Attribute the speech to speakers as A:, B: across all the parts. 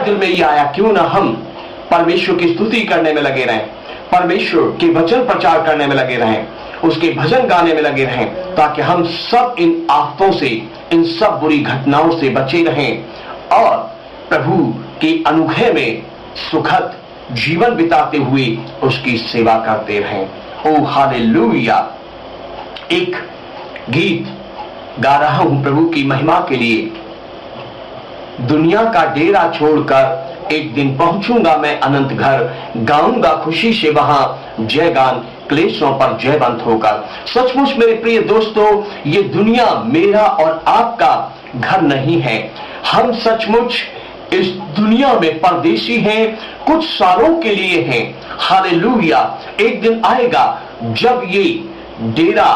A: दिल में ये आया क्यों ना हम परमेश्वर की स्तुति करने में लगे रहें, परमेश्वर के वचन प्रचार करने में लगे रहें, उसके भजन गाने में लगे रहें, ताकि हम सब इन आफतों से, इन सब बुरी घटनाओं से बचे रहें और प्रभु के अनुग्रह में सुखद जीवन बिताते हुए उसकी सेवा करते रहें। ओ हालेलुया। एक गीत गा रहा हूं प्रभु की महिमा के लिए। दुनिया का डेरा छोड़कर एक दिन पहुंचूंगा मैं अनंत घर, गाऊंगा खुशी से वहां जय गान, क्लेशों पर जयवंत होकर। सचमुच मेरे प्रिय दोस्तों, ये दुनिया मेरा और आपका घर नहीं है। हम सचमुच इस दुनिया में परदेशी हैं, कुछ सालों के लिए हैं। हालेलुया। एक दिन आएगा जब ये डेरा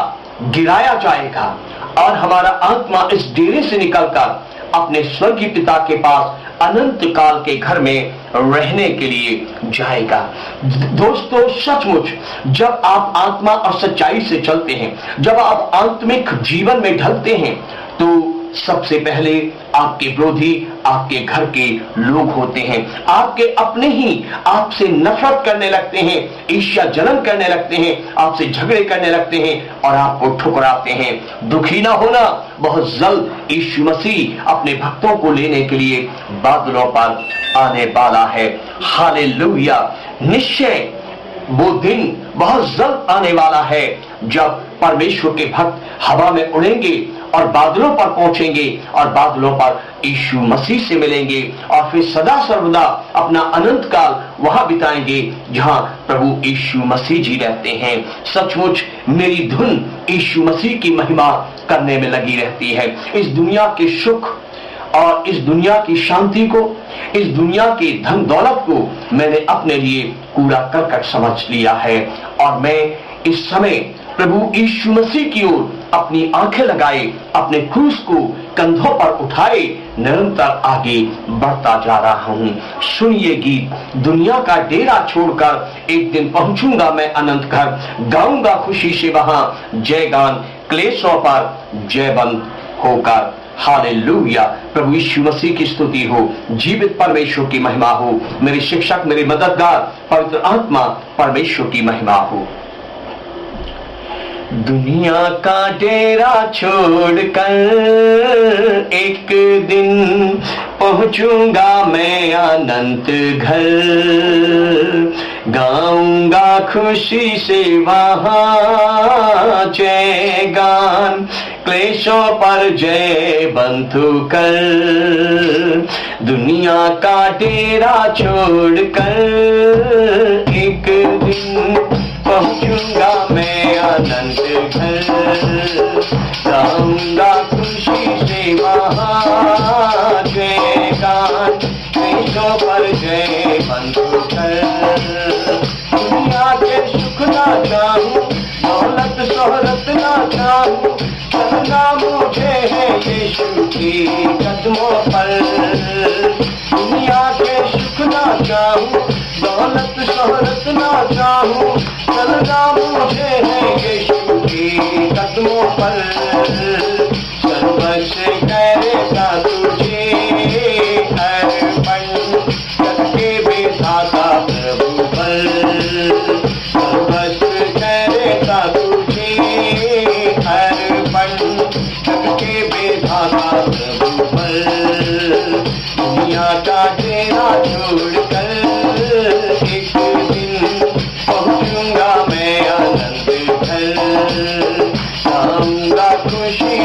A: गिराया जाएगा और हमारा आत्मा इस डेरे से निकलकर अपने स्वर्गीय पिता के पास अनंत काल के घर में रहने के लिए जाएगा। दोस्तों सचमुच जब आप आत्मा और सच्चाई से चलते हैं, जब आप आत्मिक जीवन में ढलते हैं, तो सबसे पहले आपके विरोधी आपके घर के लोग होते हैं। आपके अपने ही आपसे नफरत करने लगते हैं, ईर्ष्या जलन करने लगते हैं, आपसे झगड़े करने लगते हैं और आपको ठुकराते हैं। दुखी ना होना, बहुत जल्द यीशु मसीह अपने भक्तों को लेने के लिए बादलों पर आने वाला है। हालेलुया। निश्चय वो दिन बहुत जल्द आने वाला है जब परमेश्वर के भक्त हवा में उड़ेंगे और बादलों पर पहुंचेंगे और बादलों पर यीशु मसीह से मिलेंगे और फिर सदा सर्वदा अपना अनंत काल वहां बिताएंगे जहां प्रभु यीशु मसीह जी रहते हैं। सचमुच मेरी धुन यीशु मसीह की महिमा करने में लगी रहती है। इस दुनिया के सुख और इस दुनिया की शांति को, इस दुनिया के धन दौलत को मैंने अपने लिए कूड़ा करकट समझ लिया है और मैं इस समय प्रभु यीशु मसीह की ओर अपनी आंखें लगाए, अपने क्रूस को कंधों पर उठाए निरंतर आगे बढ़ता जा रहा हूं। सुनिए गीत, दुनिया का डेरा छोड़कर एक दिन पहुंचूंगा मैं अनंत घर, गाऊंगा खुशी से वहां जय गान, क्लेशों पर जयवंत होकर। हालेलुया। प्रभु यीशु मसीह की स्तुति हो, जीवित परमेश्वर की महिमा हो, मेरे शिक्षक, मेरे मददगार पवित्र आत्मा परमेश्वर की महिमा हो। दुनिया का डेरा छोड़कर एक दिन पहुंचूंगा मैं अनंत घर, गाऊंगा खुशी से वहां जय गान, क्लेशों पर जय बंधु कर। दुनिया का डेरा छोड़कर एक दिन पहुंचूंगा मैं अनंत घर, गाऊंगा खुशी से वहां जय गान, क्लेशों पर जय बंधु कर। दुनिया के सुख ना चाहूं, दौलत शोहरत ना चाहूं, चलना मुझे है यीशु के कदमों पर। दुनिया के सुख ना चाहूं, दौलत शोहरत ना चाहूं, चलना मुझे है यीशु के कदमों पर। सर्वस्व करेगा तुझे अर्पण, करके विधाता प्रभु पर। सर्वस्व करेगा तुझे अर्पण, करके विधाता प्रभु पर। दुनिया का डेरा छोड़कर एक दिन पहुंचूंगा मैं अनंत घर, गाऊंगा खुशी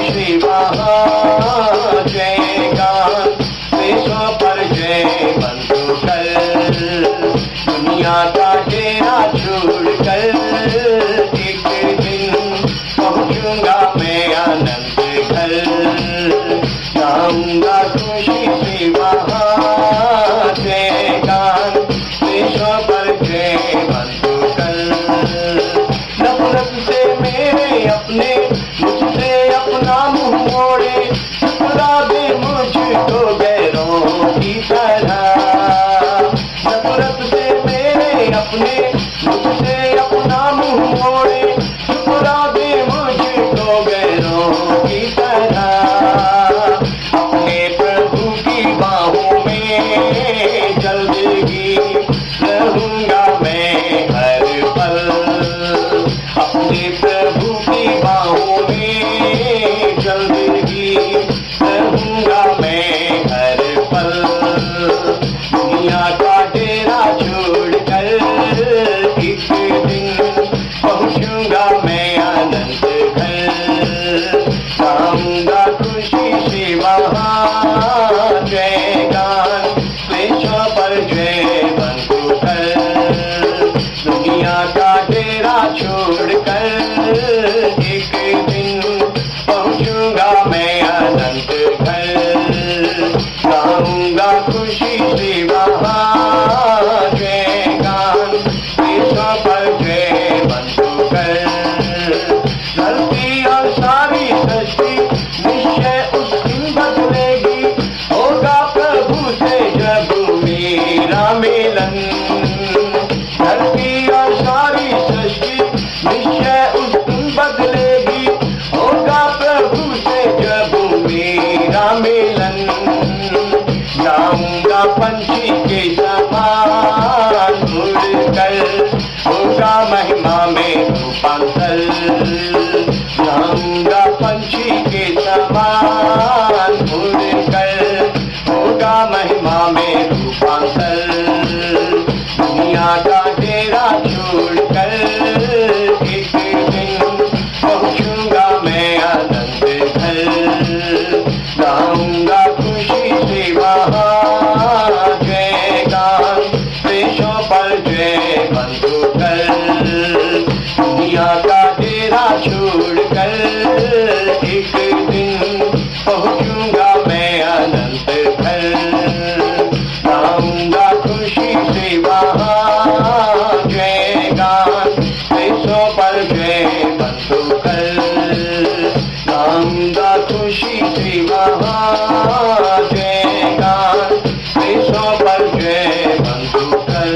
A: गाऊंगा पंछी के समान उड़कर, होगा महिमा में रूपांतर। गाऊंगा पंछी के समान उड़कर, होगा महिमा में रूपांतर। दुनिया का डेरा छोड़कर एक दिन पहुंचूंगा मैं आनंद घर। गाऊंगा खुशी से वहाँ जयगान, देशों पर जय बंधुकर। दुनिया का डेरा छोड़कर एक दिन पहुंचूंगा मैं अनंत घर। गाऊंगा खुशी से वहाँ जयगान, देशों पर जय बंधुकर। गाऊंगा खुशी से वहाँ जयगान, देशों पर जय बंधुकर।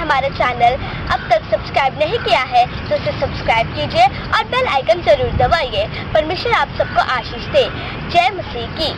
B: हमारा चैनल अब तक सब्सक्राइब नहीं किया है तो इसे सब्सक्राइब कीजिए और बेल आइकन जरूर दबाइए। परमेश्वर आप सबको आशीष दे। जय मसीह की।